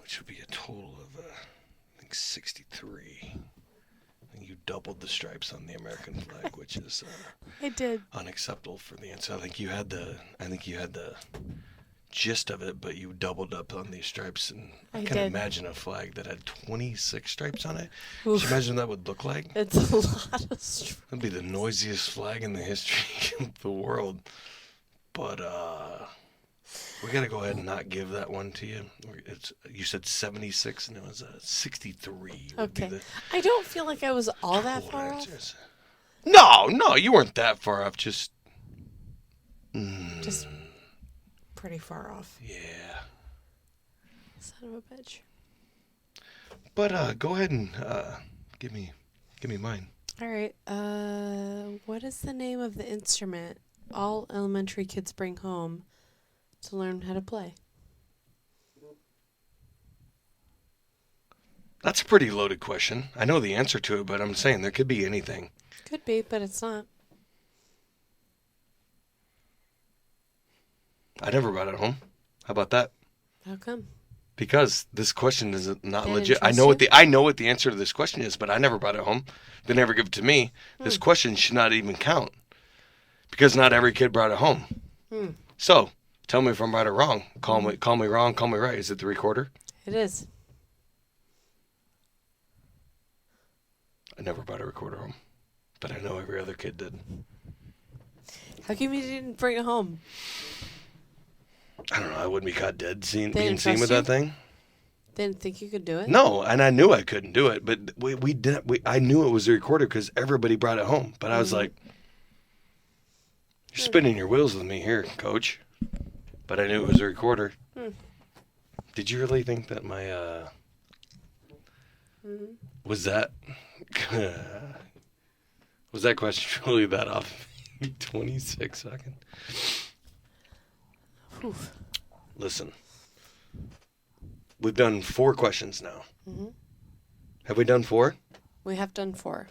which would be a total of I think 63. And you doubled the stripes on the American flag, which is I did. unacceptable for the answer. I think you had the gist of it, but you doubled up on these stripes, and I can imagine a flag that had 26 stripes on it. Oof. Can you imagine what that would look like? It's a lot of stripes. It'd be the noisiest flag in the history of the world. But we gotta go ahead and not give that one to you. You said 76, and it was 63. Okay. I don't feel like I was all that far off. No, you weren't that far off. Just pretty far off. Yeah. Son of a bitch. But go ahead and give me mine. All right. What is the name of the instrument all elementary kids bring home to learn how to play? That's a pretty loaded question. I know the answer to it, but I'm saying there could be anything. Could be, but it's not. I never brought it home. How about that? How come? Because this question is not legit. I know what the answer to this question is, but I never brought it home. They never give it to me. This question should not even count because not every kid brought it home. So tell me if I'm right or wrong. Call me wrong. Call me right. Is it the recorder? It is. I never brought a recorder home, but I know every other kid did. How come you didn't bring it home? I don't know. I wouldn't be caught dead being seen with that thing. Didn't think you could do it? No, and I knew I couldn't do it, but we didn't. I knew it was a recorder because everybody brought it home. But I was like, "You're spinning your wheels with me here, Coach." But I knew it was a recorder. Did you really think that my was that question really that off? 26 seconds. Oof. Listen, we've done 4 questions now. Have we done 4? We have done 4.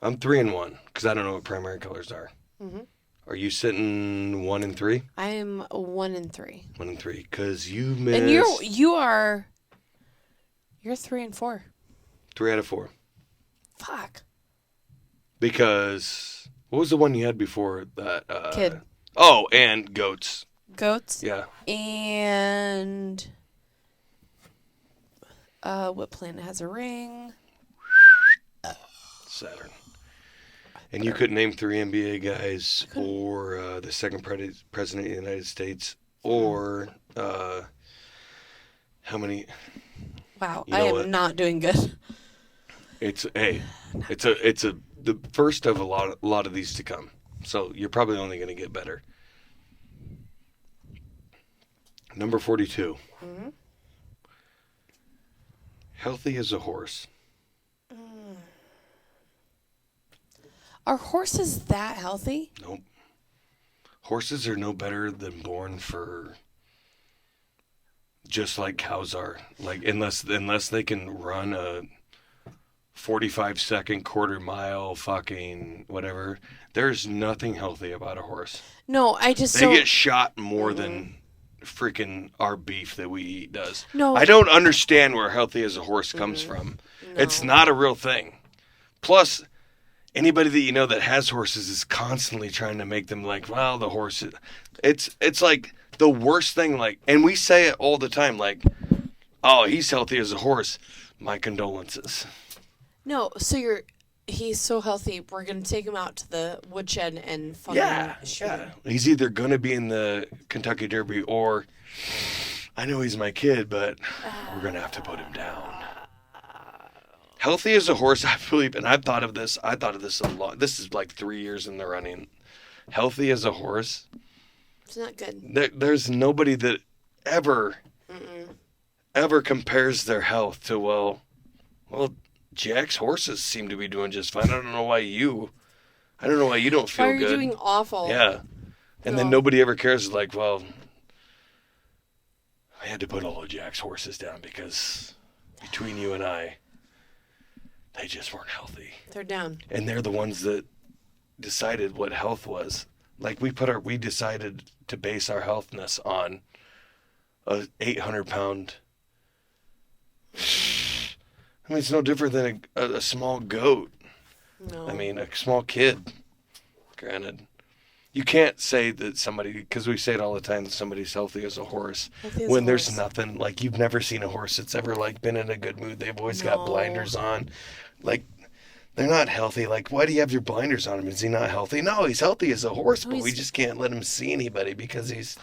I'm 3 and 1 because I don't know what primary colors are. Are you sitting 1 and 3? I am 1 and 3. 1 and 3 because you missed. And you're 3 and 4. 3 out of 4. Fuck. Because What was the one you had before that? Kid. Oh, and goats. Goats. Yeah. And what planet has a ring? Saturn. And you couldn't name 3 NBA guys, or the second president of the United States, or how many? Wow, I am not doing good. It's the first of a lot of these to come. So you're probably only going to get better. Number 42. Mm-hmm. Healthy as a horse. Are horses that healthy? Nope. Horses are no better than born for, just like cows are. Like unless they can run a 45-second quarter mile fucking whatever, there's nothing healthy about a horse. No, I just they get shot more than freaking our beef that we eat does. No, I don't understand where healthy as a horse comes from. No. It's not a real thing. Plus, anybody that you know that has horses is constantly trying to make them like, well, the horse. It's like the worst thing. Like, and we say it all the time. Like, oh, he's healthy as a horse. My condolences. No, so he's so healthy. We're gonna take him out to the woodshed and shoot him. He's either gonna be in the Kentucky Derby or, I know he's my kid, but we're gonna have to put him down. Healthy as a horse, I believe, and I've thought of this. I thought of this a lot. This is like 3 years in the running. Healthy as a horse. It's not good. There's nobody that ever compares their health to well. Jack's horses seem to be doing just fine. I don't know why you don't feel good. Why are you doing awful? Yeah. And then nobody ever cares. Like, well, I had to put all of Jack's horses down because between you and I, they just weren't healthy. They're down. And they're the ones that decided what health was. Like we decided to base our healthness on a 800-pound. I mean, it's no different than a small goat. No. I mean, a small kid. Granted, you can't say that somebody, because we say it all the time, that somebody's healthy as a horse. When there's nothing, like you've never seen a horse that's ever like been in a good mood. They've always got blinders on. Like, they're not healthy. Like, why do you have your blinders on him? Is he not healthy? No, he's healthy as a horse, but we just can't let him see anybody because he's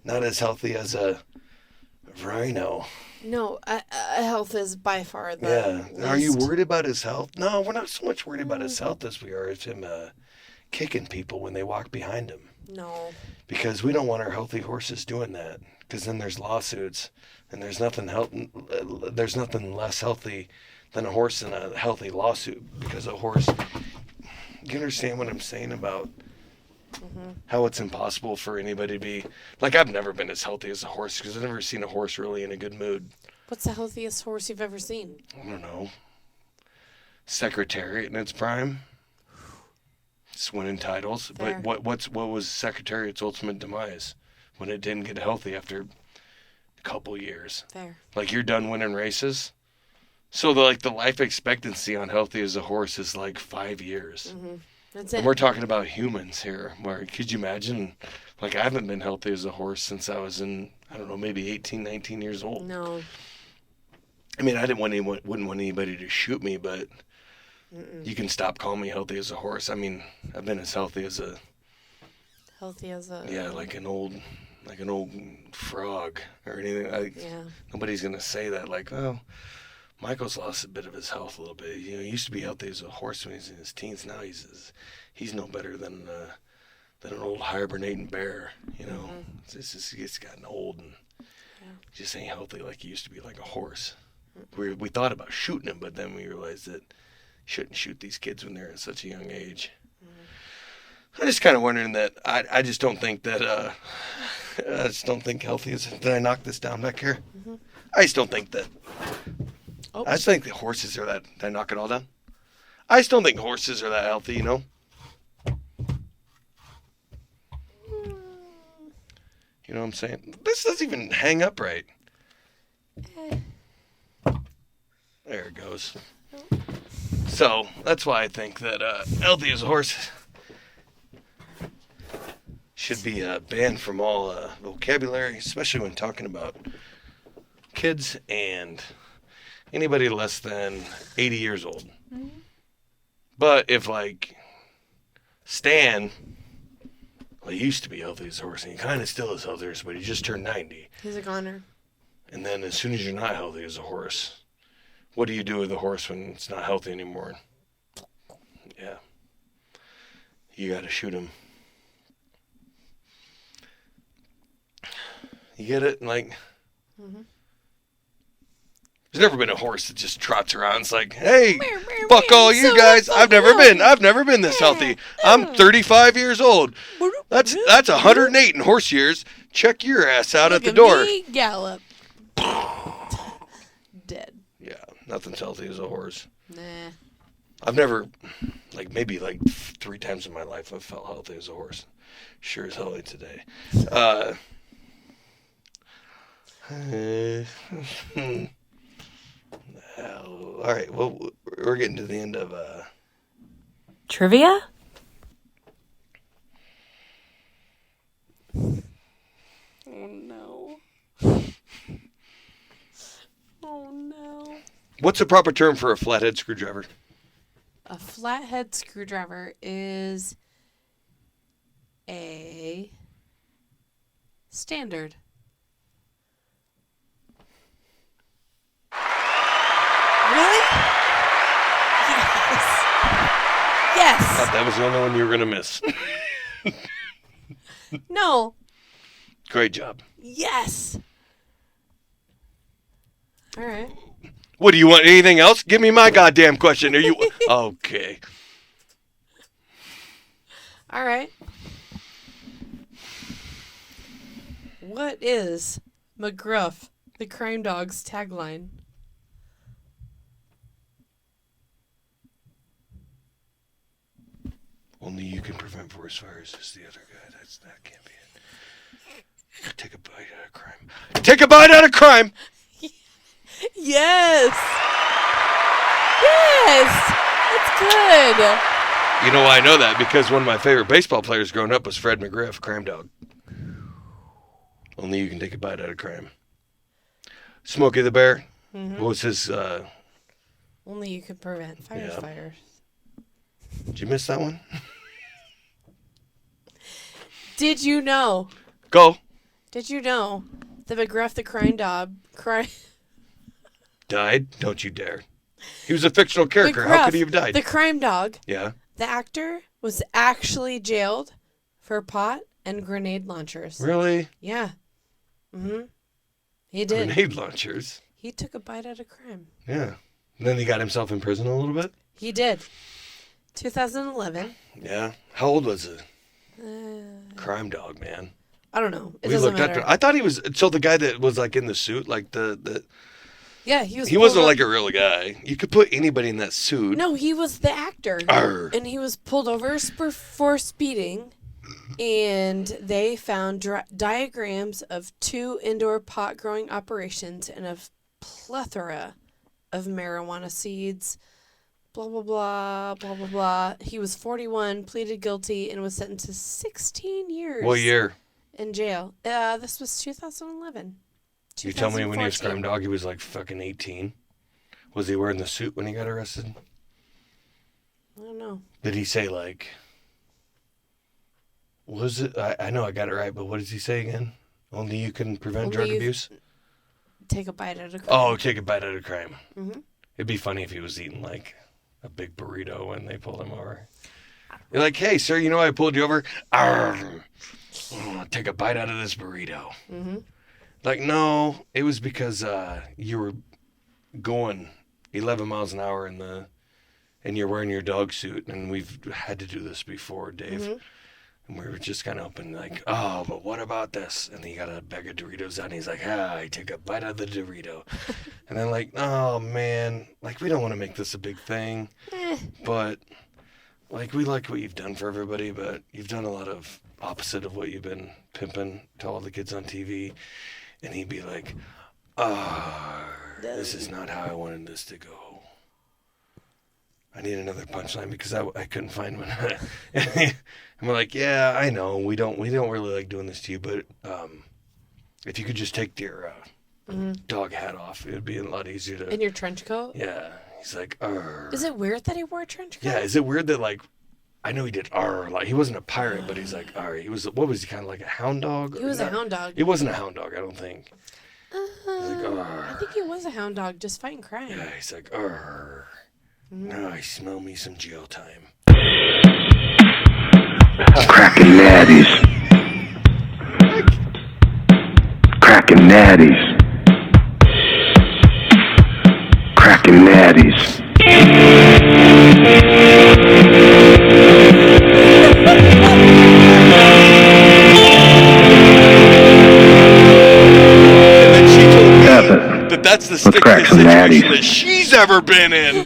not as healthy as a rhino. No, health is by far the least. Are you worried about his health? No, we're not so much worried about his health as we are as him kicking people when they walk behind him. No. Because we don't want our healthy horses doing that. Because then there's lawsuits, and there's nothing less healthy than a horse in a healthy lawsuit. Because a horse, you understand what I'm saying about how it's impossible for anybody to be, like, I've never been as healthy as a horse because I've never seen a horse really in a good mood. What's the healthiest horse you've ever seen? I don't know. Secretariat in its prime. It's winning titles. Fair. But what was Secretariat's ultimate demise? When it didn't get healthy after a couple years. Fair. Like, you're done winning races. So the life expectancy on healthy as a horse is like 5 years. Mm-hmm. That's it. And we're talking about humans here. Where, could you imagine? Like, I haven't been healthy as a horse since I was in, I don't know, maybe 18, 19 years old. No. I mean, I wouldn't want anybody to shoot me, but you can stop calling me healthy as a horse. I mean, I've been as healthy as a... Yeah, like an old frog or anything. Nobody's going to say that. Like, oh, Michael's lost a bit of his health a little bit. You know, he used to be healthy as a horse when he was in his teens. Now he's no better than an old hibernating bear. You know, it's gotten old and just ain't healthy like he used to be, like a horse. We thought about shooting him, but then we realized that you shouldn't shoot these kids when they're at such a young age. I'm just kind of wondering that. I just don't think that. I just don't think healthy is. Did I knock this down back here? I just don't think that. Oh. I just think the horses are that. Did I knock it all down? I just don't think horses are that healthy. You know. You know what I'm saying? This doesn't even hang up right. There it goes. So that's why I think that healthy as a horse. should be banned from all vocabulary, especially when talking about kids and anybody less than 80 years old. Mm-hmm. But if, like, Stan, well, he used to be healthy as a horse, and he kind of still is healthy, but he just turned 90. He's a goner. And then as soon as you're not healthy as a horse, what do you do with a horse when it's not healthy anymore? Yeah. You got to shoot him. You get it? Like, there's never been a horse that just trots around. It's like, hey, fuck all you guys. I've never been this healthy. I'm 35 years old. That's 108 in horse years. Check your ass out at the door. Me gallop. Dead. Yeah, nothing's healthy as a horse. Nah. I've never, maybe 3 times in my life I've felt healthy as a horse. Sure as hell ain't today. All right, well, we're getting to the end of Trivia? Oh no. Oh no. What's the proper term for a flathead screwdriver? A flathead screwdriver is a standard. Really? Yes. I thought that was the only one you were going to miss. No. Great job. Yes. All right. What, do you want anything else? Give me my goddamn question. Are you... Okay. All right. What is McGruff, the crime dog's tagline? Only you can prevent forest fires, is the other guy. That can't be it. Take a bite out of crime. Take a bite out of crime! Yes! Yes! That's good! You know why I know that? Because one of my favorite baseball players growing up was Fred McGriff, Crime Dog. Only you can take a bite out of crime. Smokey the Bear. Mm-hmm. What was his... Only you can prevent fires. Did you miss that one? Did you know? Go. Did you know the McGruff the crime dog died? Don't you dare. He was a fictional character. McGruff, how could he have died? The crime dog. Yeah. The actor was actually jailed for pot and grenade launchers. Really? Yeah. Mm-hmm. He did. Grenade launchers? He took a bite out of crime. Yeah. And then he got himself in prison a little bit? He did. 2011. Yeah. How old was it? Crime Dog, man. I don't know. It doesn't matter. I thought he was... So the guy that was in the suit, Yeah, he was... He wasn't like a real guy. You could put anybody in that suit. No, he was the actor. Arr. And he was pulled over for speeding. And they found diagrams of 2 indoor pot growing operations and a plethora of marijuana seeds. Blah, blah, blah, blah, blah, blah. He was 41, pleaded guilty, and was sentenced to 16 years. What year? In jail. This was 2011. You tell me when he was Crime Dog, he was fucking 18. Was he wearing the suit when he got arrested? I don't know. Did he say was it? I know I got it right, but what does he say again? Only you can prevent drug abuse? Take a bite out of crime. Oh, take a bite out of crime. Mm-hmm. It'd be funny if he was eating a big burrito when they pulled him over. You're like, hey, sir, you know I pulled you over? Arr, take a bite out of this burrito. Mm-hmm. No, it was because you were going 11 miles an hour and you're wearing your dog suit, and we've had to do this before, Dave. Mm-hmm. And we were just kind of open, oh, but what about this? And he got a bag of Doritos out, and he's like, I take a bite out of the Dorito. And then oh, man, we don't want to make this a big thing. But, we like what you've done for everybody, but you've done a lot of opposite of what you've been pimping to all the kids on TV. And he'd be like, this is not how I wanted this to go. I need another punchline because I couldn't find one. And we're like, yeah, I know we don't really like doing this to you, but if you could just take your dog hat off, it would be a lot easier to. In your trench coat? Yeah. He's like, Arr. Is it weird that he wore a trench coat? Yeah. Is it weird that like, I know he did Arr, like he wasn't a pirate, but he's like, Arr. He was, what was he, kind of like a hound dog? He was a hound dog. It wasn't a hound dog, I don't think. He's like, I think he was a hound dog just fighting crime. Yeah, he's like, Arr. Now I smell me some jail time. Crackin' Nattys. Crackin' Nattys. Crackin' Nattys. That's the Let's crack stickiest some situation natties. that she's ever been in.